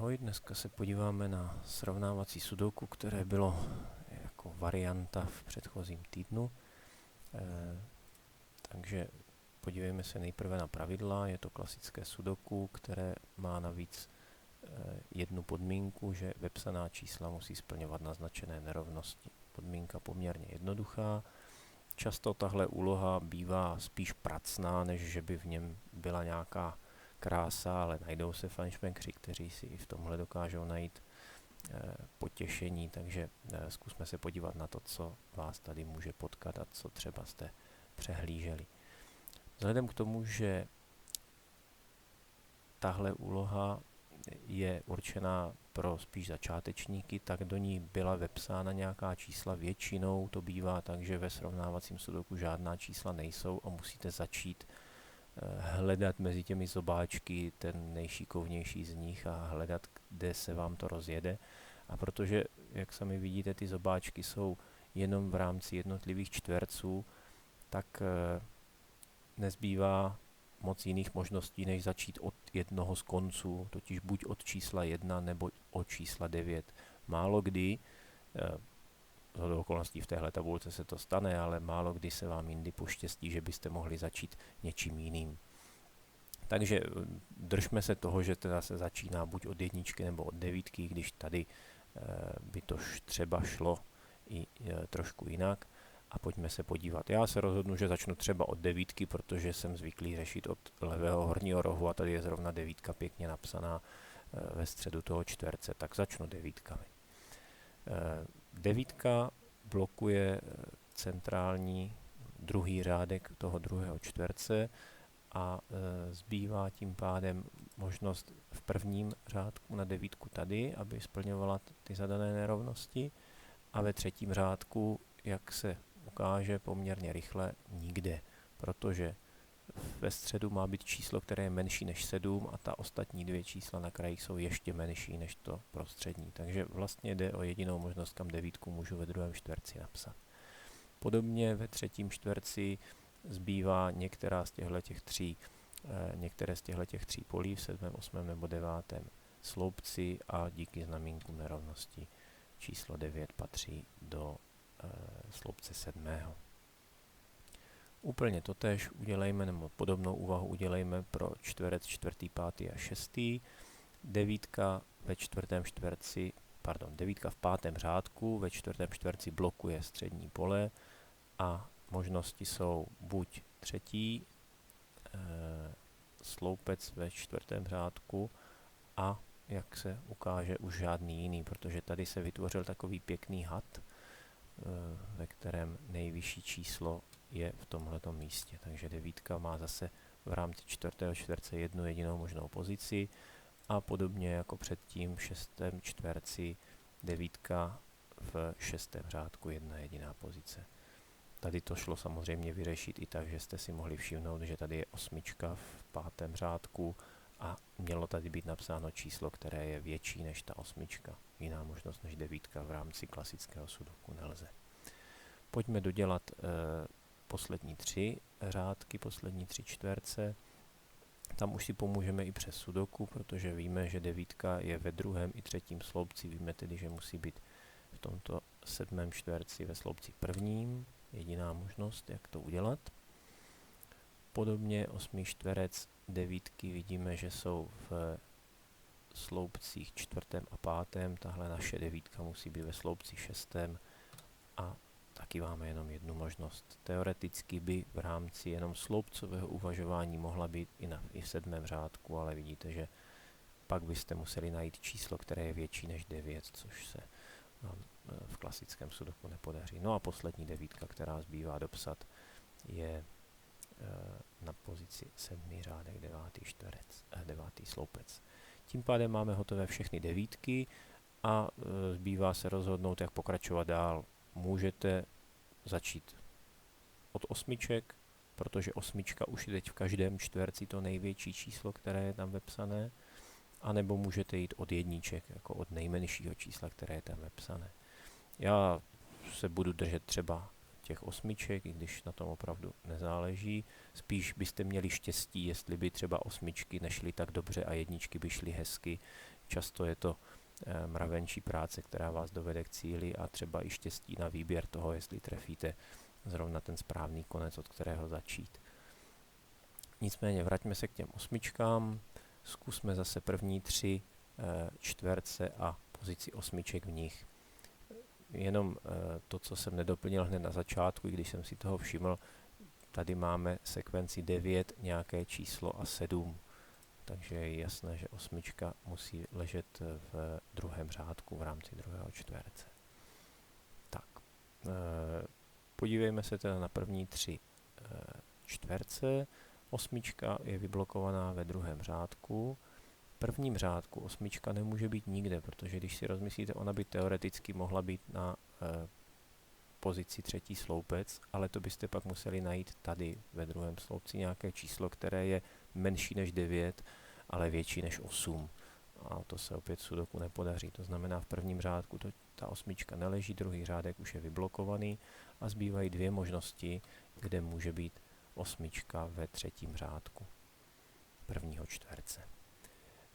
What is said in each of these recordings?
Ahoj, dneska se podíváme na srovnávací sudoku, které bylo jako varianta v předchozím týdnu. Takže podívejme se nejprve na pravidla. Je to klasické sudoku, které má navíc jednu podmínku, že vepsaná čísla musí splňovat naznačené nerovnosti. Podmínka poměrně jednoduchá. Často tahle úloha bývá spíš pracná, než že by v něm byla nějaká krása, ale najdou se fajnšmekři, kteří si i v tomhle dokážou najít potěšení, takže zkusme se podívat na to, co vás tady může potkat a co třeba jste přehlíželi. Vzhledem k tomu, že tahle úloha je určená pro spíš začátečníky, tak do ní byla vepsána nějaká čísla. Většinou to bývá tak, že ve srovnávacím sudoku žádná čísla nejsou a musíte začít hledat mezi těmi zobáčky ten nejšikovnější z nich a hledat, kde se vám to rozjede. A protože, jak sami vidíte, ty zobáčky jsou jenom v rámci jednotlivých čtverců, tak nezbývá moc jiných možností, než začít od jednoho z konců, totiž buď od čísla 1 nebo od čísla 9. Málo kdy, do okolností v téhle tabulce se to stane, ale málo kdy se vám jindy poštěstí, že byste mohli začít něčím jiným. Takže držme se toho, že teda se začíná buď od jedničky nebo od devítky, když tady by to třeba šlo i trošku jinak. A pojďme se podívat. Já se rozhodnu, že začnu třeba od devítky, protože jsem zvyklý řešit od levého horního rohu a tady je zrovna devítka pěkně napsaná ve středu toho čtverce, tak začnu devítkami. Devítka blokuje centrální druhý řádek toho druhého čtverce a zbývá tím pádem možnost v prvním řádku na devítku tady, aby splňovala ty zadané nerovnosti, a ve třetím řádku, jak se ukáže poměrně rychle, nikde, protože ve středu má být číslo, které je menší než 7 a ta ostatní dvě čísla na krajích jsou ještě menší než to prostřední. Takže vlastně jde o jedinou možnost, kam devítku můžu ve druhém čtverci napsat. Podobně ve třetím čtverci zbývá některé z těchto tří polí v 7., 8. nebo 9. sloupci a díky znamínku nerovnosti číslo 9 patří do sloupce 7. Úplně totéž udělejme, nebo podobnou úvahu udělejme pro čtverec 4., 5. a 6. Devítka v 5. řádku ve 4. čtverci blokuje střední pole a možnosti jsou buď třetí sloupec ve 4. řádku a, jak se ukáže, už žádný jiný, protože tady se vytvořil takový pěkný had, ve kterém nejvyšší číslo je v tomhletom místě. Takže devítka má zase v rámci 4. čtverce jednu jedinou možnou pozici a podobně jako předtím v 6. čtverci devítka v 6. řádku jedna jediná pozice. Tady to šlo samozřejmě vyřešit i tak, že jste si mohli všimnout, že tady je 8 v 5. řádku a mělo tady být napsáno číslo, které je větší než ta 8. Jiná možnost než devítka v rámci klasického sudoku nelze. Pojďme dodělat poslední 3 řádky, poslední 3 čtverce. Tam už si pomůžeme i přes sudoku, protože víme, že devítka je ve 2. i 3. sloupci. Víme tedy, že musí být v tomto 7. čtverci ve sloupci 1. Jediná možnost, jak to udělat. Podobně 8. čtverec devítky vidíme, že jsou v sloupcích 4. a 5. Tahle naše devítka musí být ve sloupci 6. a taky máme jenom jednu možnost. Teoreticky by v rámci jenom sloupcového uvažování mohla být i v 7. řádku, ale vidíte, že pak byste museli najít číslo, které je větší než 9, což se vám v klasickém sudoku nepodaří. No a poslední devítka, která zbývá dopsat, je na pozici 7. řádek 9. sloupec. Tím pádem máme hotové všechny devítky a zbývá se rozhodnout, jak pokračovat dál. Můžete začít od 8, protože 8 už je teď v každém čtverci to největší číslo, které je tam vepsané, anebo můžete jít od jedniček, jako od nejmenšího čísla, které je tam vepsané. Já se budu držet třeba těch 8, i když na tom opravdu nezáleží. Spíš byste měli štěstí, jestli by třeba 8 nešly tak dobře a jedničky by šly hezky. často je to mravenčí práce, která vás dovede k cíli a třeba i štěstí na výběr toho, jestli trefíte zrovna ten správný konec, od kterého začít. Nicméně vraťme se k těm osmičkám, zkusme zase první 3 čtverce a pozici osmiček v nich. Jenom to, co jsem nedoplnil hned na začátku, i když jsem si toho všiml, tady máme sekvenci 9, nějaké číslo a 7. Takže je jasné, že osmička musí ležet v druhém řádku v rámci druhého čtverce. Tak, podívejme se teda na první 3 čtverce. Osmička je vyblokovaná ve druhém řádku. V prvním řádku osmička nemůže být nikde, protože když si rozmyslíte, ona by teoreticky mohla být na pozici třetí sloupec, ale to byste pak museli najít tady ve druhém sloupci nějaké číslo, které je menší než 9, ale větší než 8. A to se opět sudoku nepodaří. To znamená, v prvním řádku ta osmička neleží, druhý řádek už je vyblokovaný a zbývají 2 možnosti, kde může být osmička ve třetím řádku prvního čtverce.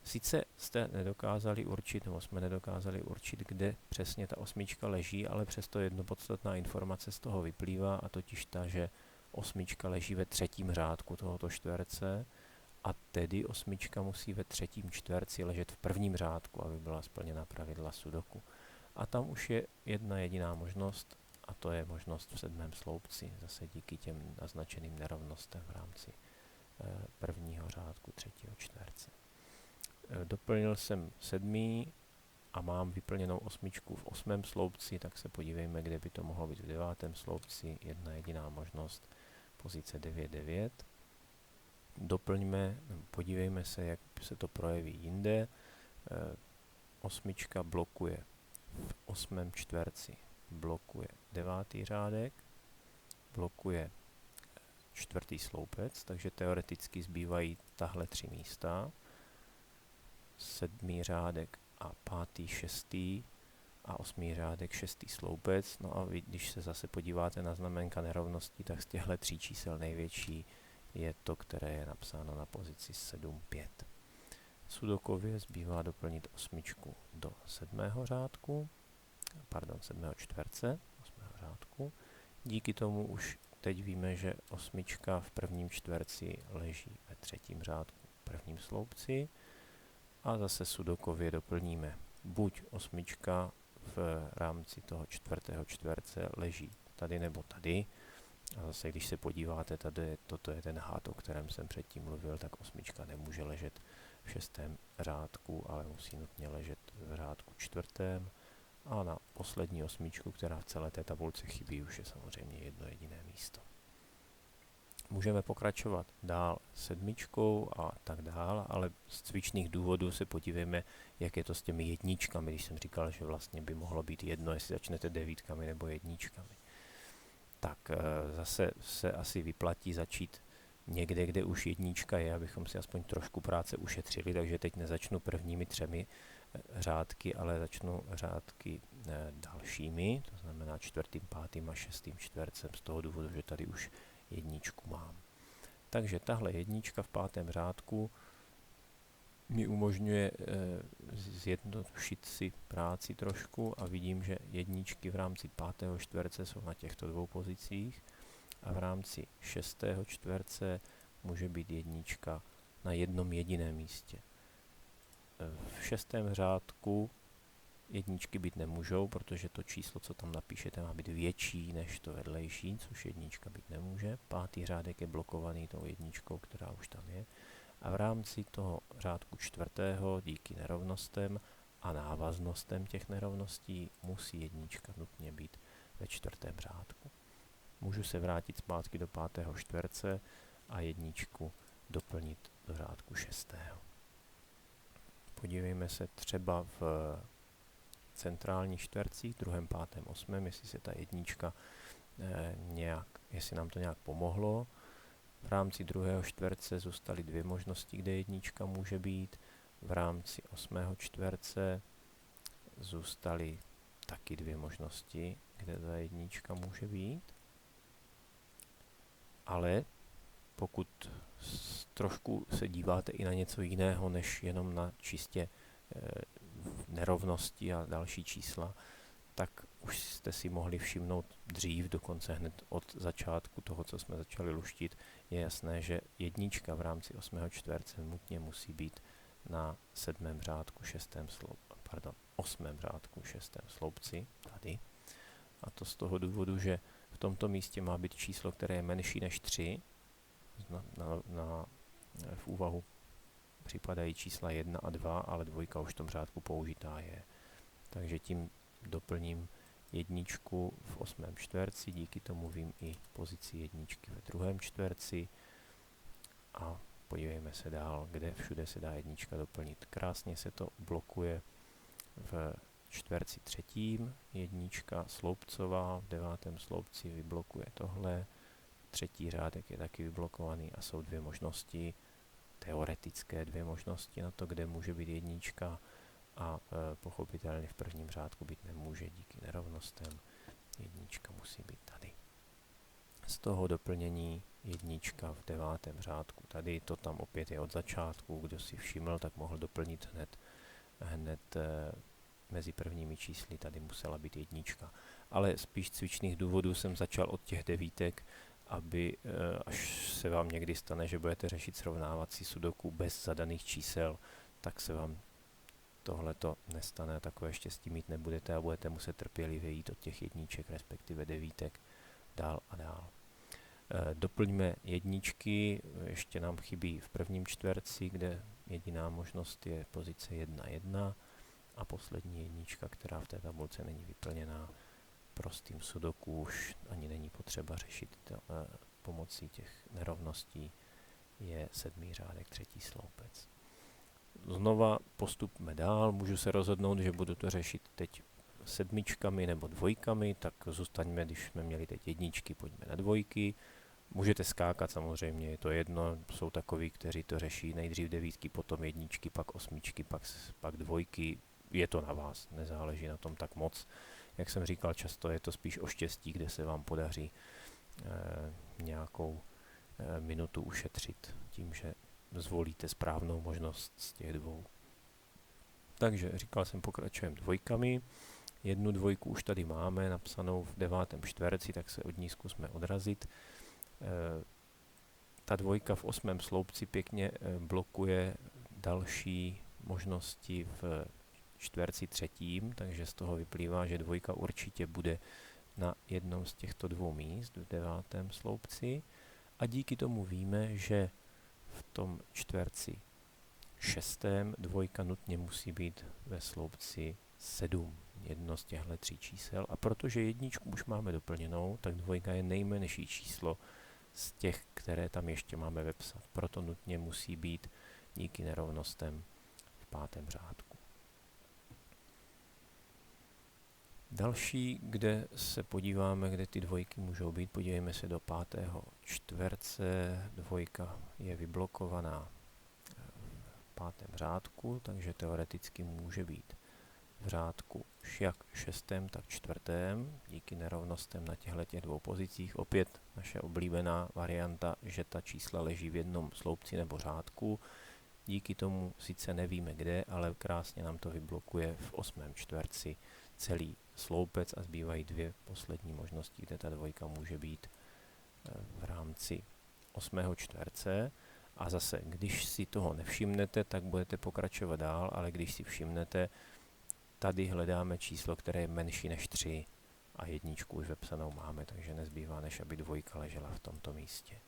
Sice jste nedokázali určit, nebo jsme nedokázali určit, kde přesně ta osmička leží, ale přesto jednopodstatná informace z toho vyplývá, a totiž ta, že osmička leží ve třetím řádku tohoto čtverce a tedy osmička musí ve třetím čtverci ležet v prvním řádku, aby byla splněna pravidla sudoku. A tam už je jedna jediná možnost, a to je možnost v 7. sloupci, zase díky těm naznačeným nerovnostem v rámci prvního řádku třetího čtverce. Doplnil jsem 7. a mám vyplněnou osmičku v 8. sloupci, tak se podívejme, kde by to mohlo být v 9. sloupci. Jedna jediná možnost, pozice 9, 9. Doplňme, podívejme se, jak se to projeví jinde. Osmička blokuje v 8. čtverci, blokuje 9. řádek, blokuje 4. sloupec, takže teoreticky zbývají tahle 3 místa. 7. řádek a 5., 6. a 8. řádek 6. sloupec. No a vy, když se zase podíváte na znamenka nerovností, tak z těchto 3 čísel největší je to, které je napsáno na pozici 7, 5. Sudokově zbývá doplnit osmičku do 7. řádku, pardon, 7. čtverce, 8. řádku. Díky tomu už teď víme, že osmička v prvním čtverci leží ve třetím řádku v prvním sloupci. A zase sudokově doplníme. Buď osmička v rámci toho 4. čtverce leží tady nebo tady. A zase, když se podíváte, tady toto je ten hád, o kterém jsem předtím mluvil, tak osmička nemůže ležet v 6. řádku, ale musí nutně ležet v řádku 4. A na poslední osmičku, která v celé té tabulce chybí, už je samozřejmě jedno jediné místo. Můžeme pokračovat dál 7 a tak dál, ale z cvičných důvodů se podívejme, jak je to s těmi jedničkami, když jsem říkal, že vlastně by mohlo být jedno, jestli začnete 9 nebo jedničkami. Tak zase se asi vyplatí začít někde, kde už jednička je, abychom si aspoň trošku práce ušetřili, takže teď nezačnu prvními 3 řádky, ale začnu řádky dalšími, to znamená 4., 5. a 6. čtvercem, z toho důvodu, že tady už jedničku mám. Takže tahle jednička v 5. řádku mi umožňuje zjednodušit si práci trošku a vidím, že jedničky v rámci 5. čtverce jsou na těchto 2 pozicích a v rámci 6. čtverce může být jednička na jednom jediném místě. V 6. řádku jedničky být nemůžou, protože to číslo, co tam napíšete, má být větší než to vedlejší, což jednička být nemůže. 5. řádek je blokovaný tou jedničkou, která už tam je. A v rámci toho řádku 4. díky nerovnostem a návaznostem těch nerovností musí jednička nutně být ve 4. řádku. Můžu se vrátit zpátky do 5. čtverce a jedničku doplnit do řádku 6. Podívejme se třeba v centrální čtvercích, 2., 5., 8., jestli se ta jednička jestli nám to nějak pomohlo. V rámci 2. čtverce zůstaly 2 možnosti, kde jednička může být. V rámci 8. čtverce zůstaly taky 2 možnosti, kde ta jednička může být. Ale pokud trošku se díváte i na něco jiného, než jenom na čistě nerovnosti a další čísla, tak už jste si mohli všimnout dřív, dokonce hned od začátku toho, co jsme začali luštit, je jasné, že jednička v rámci 8. čtverce nutně musí být na 7. řádku 8. řádku 6. sloupci, tady. A to z toho důvodu, že v tomto místě má být číslo, které je menší než 3. V úvahu připadají čísla 1 a 2, ale dvojka už v tom řádku použitá je. Takže tím doplním jedničku v 8. čtverci, díky tomu vím i pozici jedničky ve 2. čtverci a podívejme se dál, kde všude se dá jednička doplnit. Krásně se to blokuje v čtverci 3. jednička sloupcová, v 9. sloupci vyblokuje tohle, 3. řádek je taky vyblokovaný a jsou dvě možnosti, teoretické dvě možnosti na to, kde může být jednička a pochopitelně v prvním řádku být nemůže díky nerovnostem. Jednička musí být tady. Z toho doplnění jednička v 9. řádku. Tady to tam opět je od začátku, kdo si všiml, tak mohl doplnit hned mezi prvními čísly, tady musela být jednička. Ale spíš cvičných důvodů jsem začal od těch devítek, aby až se vám někdy stane, že budete řešit srovnávací sudoku bez zadaných čísel, tak se vám tohleto nestane, takové štěstí mít nebudete a budete muset trpělivě jít od těch jedniček, respektive devítek, dál a dál. Doplňme jedničky, ještě nám chybí v prvním čtverci, kde jediná možnost je pozice 1, 1 a poslední jednička, která v té tabulce není vyplněná. Prostým sudoku už ani není potřeba řešit pomocí těch nerovností, je 7. řádek 3. sloupec. Znova postupme dál, můžu se rozhodnout, že budu to řešit teď sedmičkami nebo dvojkami, tak zůstaňme, když jsme měli teď jedničky, pojďme na dvojky. Můžete skákat samozřejmě, je to jedno, jsou takoví, kteří to řeší nejdřív devítky, potom jedničky, pak osmičky, pak dvojky, je to na vás, nezáleží na tom tak moc. Jak jsem říkal, často je to spíš o štěstí, kde se vám podaří nějakou minutu ušetřit tím, že zvolíte správnou možnost z těch dvou. Takže říkal jsem, pokračujeme dvojkami. Jednu dvojku už tady máme napsanou v 9. čtverci, tak se od ní zkusme odrazit. Ta dvojka v 8. sloupci pěkně blokuje další možnosti v čtverci 3., takže z toho vyplývá, že dvojka určitě bude na jednom z těchto dvou míst v 9. sloupci a díky tomu víme, že v tom čtverci 6. dvojka nutně musí být ve sloupci 7, jedno z těchto 3 čísel. A protože jedničku už máme doplněnou, tak dvojka je nejmenší číslo z těch, které tam ještě máme vepsat. Proto nutně musí být díky nerovnostem v 5. řádku. Další, kde se podíváme, kde ty dvojky můžou být, podívejme se do 5. čtverce. Dvojka je vyblokovaná v 5. řádku, takže teoreticky může být v řádku jak 6., tak 4. díky nerovnostem na těchto dvou pozicích. Opět naše oblíbená varianta, že ta čísla leží v jednom sloupci nebo řádku. Díky tomu sice nevíme kde, ale krásně nám to vyblokuje v 8. čtverci celý sloupec a zbývají dvě poslední možnosti, kde ta dvojka může být v rámci 8. čtverce. A zase, když si toho nevšimnete, tak budete pokračovat dál, ale když si všimnete, tady hledáme číslo, které je menší než 3 a jedničku už vepsanou máme, takže nezbývá, než aby dvojka ležela v tomto místě.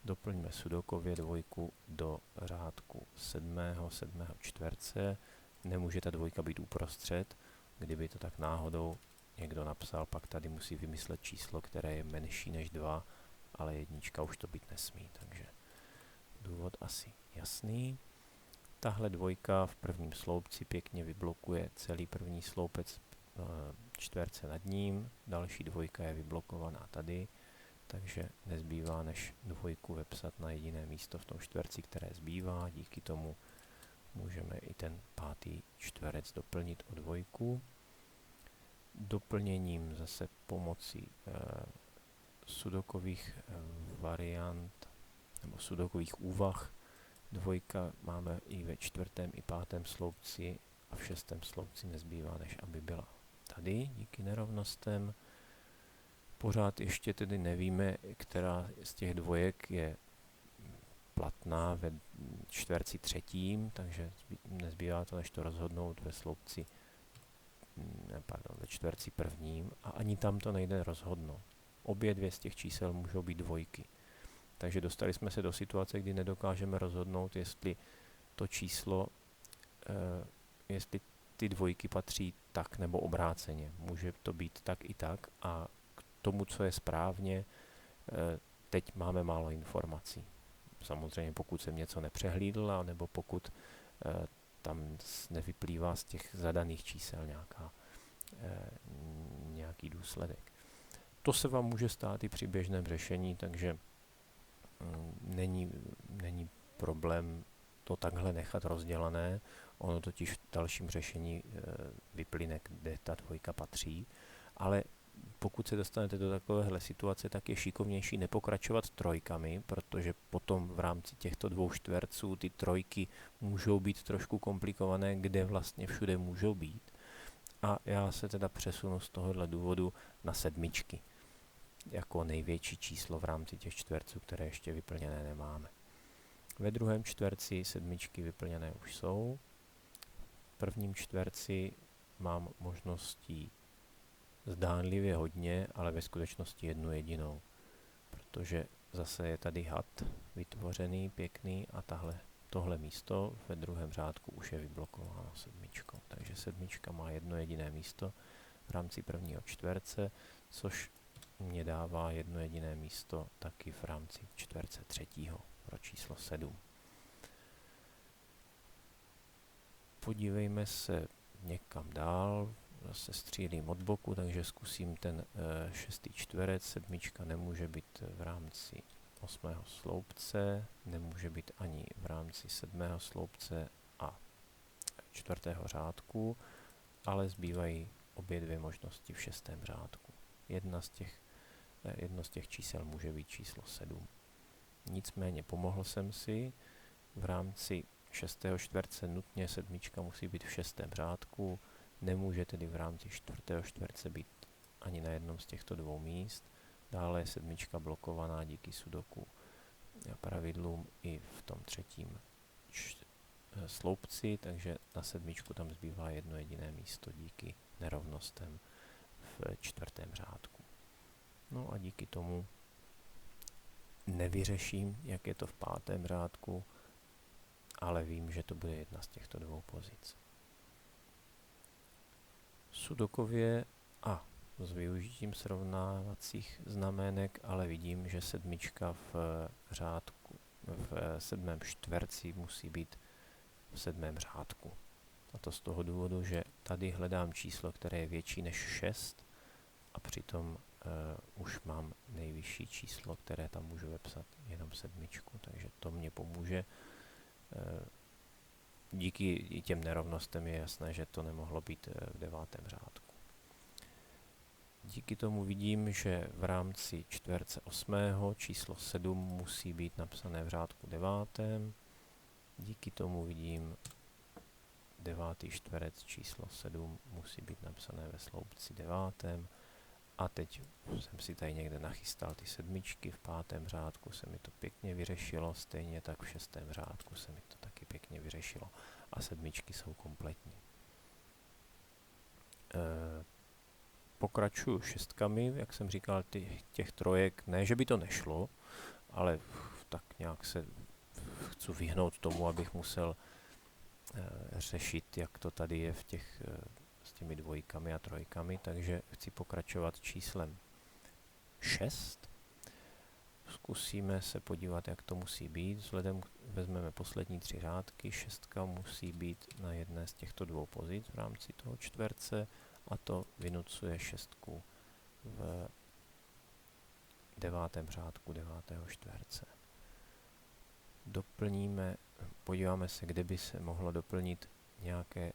Doplňme sudokově dvojku do řádku 7. čtverce. Nemůže ta dvojka být uprostřed. Kdyby to tak náhodou někdo napsal, pak tady musí vymyslet číslo, které je menší než 2, ale jednička už to být nesmí, takže důvod asi jasný. Tahle dvojka v prvním sloupci pěkně vyblokuje celý první sloupec čtverce nad ním, další dvojka je vyblokovaná tady, takže nezbývá než dvojku vepsat na jediné místo v tom čtverci, které zbývá, díky tomu můžeme i ten 5. čtverec doplnit o dvojku. Doplněním zase pomocí sudokových variant nebo sudokových úvah Dvojka máme i ve čtvrtém, i pátém sloupci a v šestém sloupci nezbývá, než aby byla tady díky nerovnostem. Pořád ještě tedy nevíme, která z těch dvojek je platná ve čtverci třetím, takže nezbývá to, než to rozhodnout ve sloupci, ve čtverci prvním a ani tam to nejde rozhodnout. Obě dvě z těch čísel můžou být dvojky. Takže dostali jsme se do situace, kdy nedokážeme rozhodnout, jestli to číslo, jestli ty dvojky patří tak nebo obráceně. Může to být tak i tak a k tomu, co je správně, teď máme málo informací. Samozřejmě pokud jsem něco nepřehlídl, nebo pokud tam nevyplývá z těch zadaných čísel nějaký důsledek. To se vám může stát i při běžném řešení, takže není problém to takhle nechat rozdělané. Ono totiž v dalším řešení vyplyne, kde ta dvojka patří, ale pokud se dostanete do takovéhle situace, tak je šikovnější nepokračovat trojkami, protože potom v rámci těchto dvou čtverců ty trojky můžou být trošku komplikované, kde vlastně všude můžou být. A já se teda přesunu z tohohle důvodu na sedmičky, jako největší číslo v rámci těch čtverců, které ještě vyplněné nemáme. Ve druhém čtverci sedmičky vyplněné už jsou. V prvním čtverci mám možností zdánlivě hodně, ale ve skutečnosti jednu jedinou, protože zase je tady had vytvořený, pěkný a tohle místo ve druhém řádku už je vyblokováno sedmičkou. Takže sedmička má jedno jediné místo v rámci prvního čtverce, což mě dává jedno jediné místo taky v rámci čtverce třetího pro číslo 7. Podívejme se někam dál. Zase střílím od boku, takže zkusím ten šestý čtverec. Sedmička nemůže být v rámci 8. sloupce, nemůže být ani v rámci 7. sloupce a 4. řádku, ale zbývají obě dvě možnosti v 6. řádku. Jedno z těch čísel může být číslo 7. Nicméně pomohl jsem si v rámci 6. čtverce nutně sedmička musí být v 6. řádku, nemůže tedy v rámci 4. čtverce být ani na jednom z těchto dvou míst. Dále je sedmička blokovaná díky sudoku pravidlům i v tom třetím sloupci, takže na sedmičku tam zbývá jedno jediné místo díky nerovnostem v 4. řádku. No a díky tomu nevyřeším, jak je to v 5. řádku, ale vím, že to bude jedna z těchto dvou pozic. Sudokově a s využitím srovnávacích znamenek, ale vidím, že sedmička v řádku, v 7. čtverci musí být v 7. řádku. A to z toho důvodu, že tady hledám číslo, které je větší než 6 a přitom už mám nejvyšší číslo, které tam můžu vepsat jenom sedmičku, takže to mě pomůže. Díky těm nerovnostem je jasné, že to nemohlo být v 9. řádku. Díky tomu vidím, že v rámci čtverce 8. číslo 7 musí být napsané v řádku 9. Díky tomu vidím 9. čtverec číslo 7 musí být napsané ve sloupci 9. A teď jsem si tady někde nachystal ty sedmičky, v 5. řádku se mi to pěkně vyřešilo, stejně tak v 6. řádku se mi to taky pěkně vyřešilo a sedmičky jsou kompletní. Pokračuju šestkami, jak jsem říkal, těch trojek, ne, že by to nešlo, ale tak nějak se chci vyhnout tomu, abych musel řešit, jak to tady je s těmi dvojkami a trojkami, takže chci pokračovat číslem 6. Zkusíme se podívat, jak to musí být. Vezmeme poslední 3 řádky, 6 musí být na jedné z těchto dvou pozic v rámci toho čtverce a to vynucuje 6 v 9. řádku 9. čtverce. Podíváme se, kde by se mohlo doplnit nějaké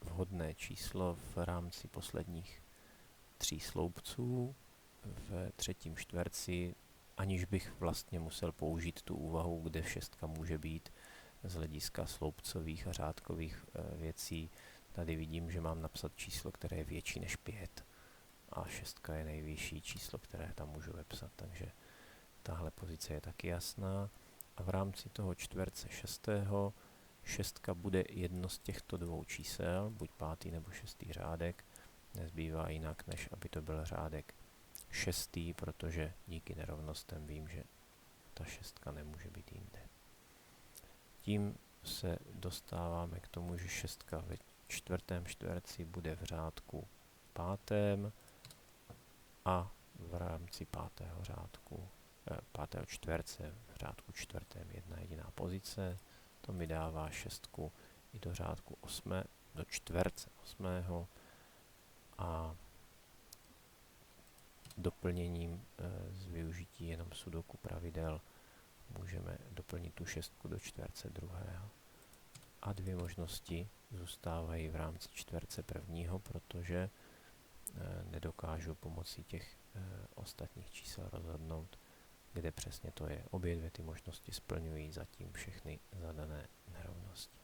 vhodné číslo v rámci posledních 3 sloupců v 3. čtverci, aniž bych vlastně musel použít tu úvahu, kde 6 může být, z hlediska sloupcových a řádkových věcí. Tady vidím, že mám napsat číslo, které je větší než 5 a 6 je nejvyšší číslo, které tam můžu vepsat, takže tahle pozice je taky jasná. A v rámci toho čtverce 6. 6 bude jedno z těchto dvou čísel, buď 5. nebo 6. řádek. Nezbývá jinak, než aby to byl řádek 6., protože díky nerovnostem vím, že ta 6 nemůže být jinde. Tím se dostáváme k tomu, že 6 ve čtvrtém čtverci bude v řádku 5. a v rámci 5. řádku 5. čtverce v řádku 4. jedna jediná pozice. To mi dává 6 i do řádku 8. do čtverce 8. a doplněním z využití jenom sudoku pravidel můžeme doplnit tu 6 do čtverce 2. A dvě možnosti zůstávají v rámci čtverce 1., protože nedokážu pomocí těch ostatních čísel rozhodnout, kde přesně to je. Obě dvě ty možnosti splňují zatím všechny zadané nerovnosti.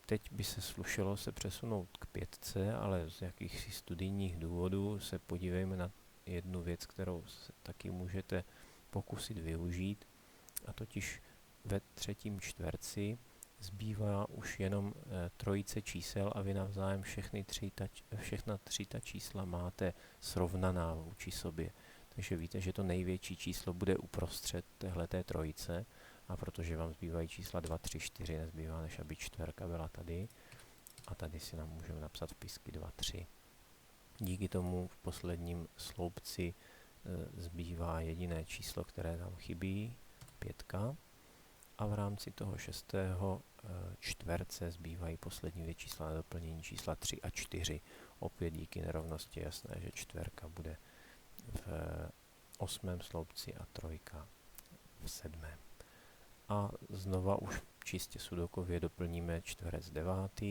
Teď by se slušelo se přesunout k 5, ale z jakýchsi studijních důvodů se podívejme na jednu věc, kterou se taky můžete pokusit využít, a totiž ve třetím čtverci zbývá už jenom trojice čísel a vy navzájem všechna tři ta čísla máte srovnaná vůči sobě. Takže víte, že to největší číslo bude uprostřed téhleté trojice, a protože vám zbývají čísla 2, 3, 4, nezbývá, než aby čtverka byla tady. A tady si nám můžeme napsat vpisky 2, 3. Díky tomu v posledním sloupci zbývá jediné číslo, které nám chybí, 5. A v rámci toho 6. čtverce zbývají poslední dvě čísla na doplnění, čísla 3 a 4. Opět díky nerovnosti je jasné, že čtverka bude v 8. sloupci a 3 v 7. A znova už čistě sudokově doplníme čtverec 9.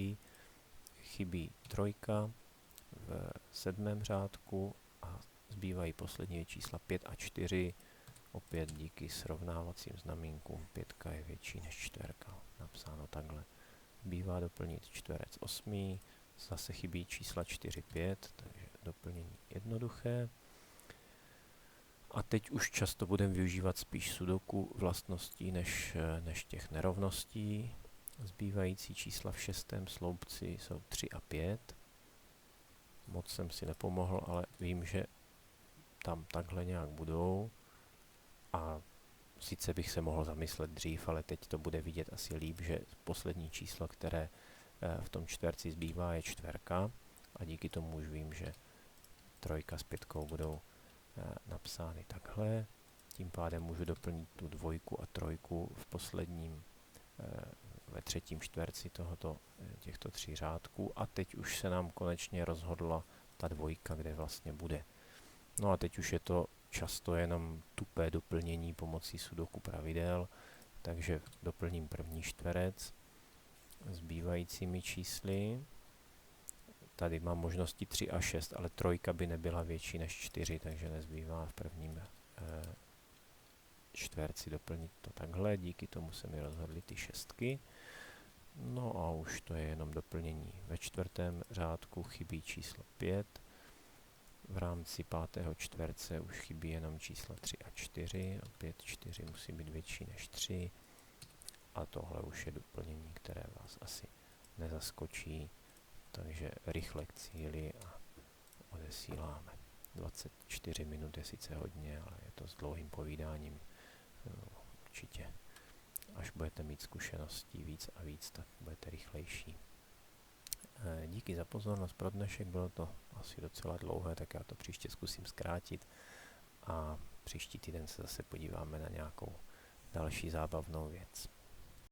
Chybí 3 v 7. řádku a zbývají poslední čísla 5 a 4. Opět díky srovnávacím znamínkům 5 je větší než 4. Napsáno takhle. Zbývá doplnit čtverec 8. Zase chybí čísla 4, 5, takže doplnění jednoduché. A teď už často budeme využívat spíš sudoku vlastností než těch nerovností. Zbývající čísla v 6. sloupci jsou 3 a 5. Moc jsem si nepomohl, ale vím, že tam takhle nějak budou. A sice bych se mohl zamyslet dřív, ale teď to bude vidět asi líp, že poslední číslo, které v tom čtverci zbývá, je 4. A díky tomu už vím, že 3 s 5 budou napsány takhle. Tím pádem můžu doplnit tu 2 a 3 v posledním, ve třetím čtverci těchto 3 řádků. A teď už se nám konečně rozhodla ta 2, kde vlastně bude. No a teď už je to často jenom tupé doplnění pomocí sudoku pravidel, takže doplním první čtverec zbývajícími čísly. Tady mám možnosti 3 a 6, ale 3 by nebyla větší než 4, takže nezbývá v prvním čtverci doplnit to takhle. Díky tomu se mi rozhodly ty 6. No a už to je jenom doplnění. Ve 4. řádku chybí číslo 5. V rámci 5. čtverce už chybí jenom čísla 3 a 4. Opět 4 musí být větší než 3. A tohle už je doplnění, které vás asi nezaskočí. Takže rychle k cíli a odesíláme. 24 minut je sice hodně, ale je to s dlouhým povídáním. Určitě, až budete mít zkušeností víc a víc, tak budete rychlejší. Díky za pozornost pro dnešek, bylo to asi docela dlouhé, tak já to příště zkusím zkrátit a příští týden se zase podíváme na nějakou další zábavnou věc.